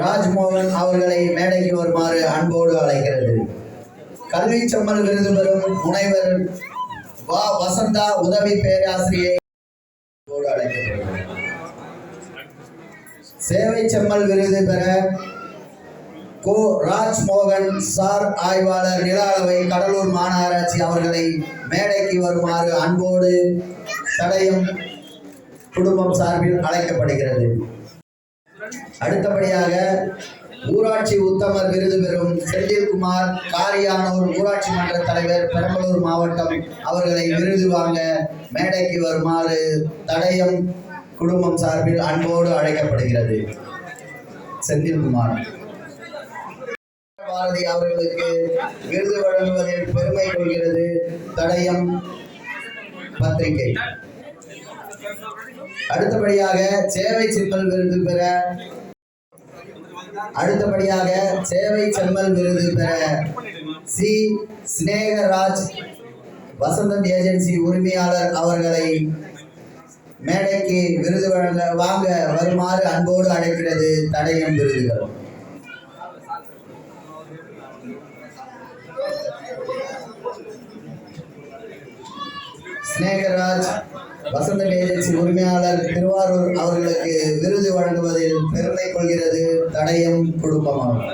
ராஜ்மோகன் அவர்களை மேடைக்கு வருமாறு அன்போடு அழைக்கிறது. கல்வி செம்மல் விருது பெறும் முனைவர் வா வசந்தா உதவி பேராசிரியை அழைக்கப்படுகிறது. சேவை செம்மல் விருது பெற கோ ராஜ்மோகன் சார் ஆய்வாளர் நில அளவை கடலூர் மாநகராட்சி அவர்களை மேடைக்கு வருமாறு அன்போடு தடயம் குடும்பம் சார்பில் அழைக்கப்படுகிறது. அடுத்தபடியாக ஊராட்சி உத்தமர் விருது பெறும் செந்தில்குமார் காரியானூர் ஊராட்சி மன்ற தலைவர் பெரம்பலூர் மாவட்டம் அவர்களை விருது வாங்க மேடைக்கு வருமாறு தடயம் குடும்பம் சார்பில் அன்போடு அழைக்கப்படுகிறது. செந்தில்குமார் பாரதி அவர்களுக்கு விருது வழங்குவதில் பெருமை கொள்கிறது தடயம் பத்திரிகை. அடுத்தபடியாக சேவை செம்மல் விருது பெற சி ஸ்னேகராஜ் வசந்தம் ஏஜென்சி உரிமையாளர் அவர்களை மேடைக்கு விருது வாங்க வருமாறு அன்போடு அழைக்கிறது தடயம் விருதுகள். ஸ்னேகராஜ் வசந்தம் ஏஜென்சி உரிமையாளர் திருவாரூர் அவர்களுக்கு விருது வழங்குவதில் பெருமை கொள்கிறது தடயம் குடும்பமாகும்.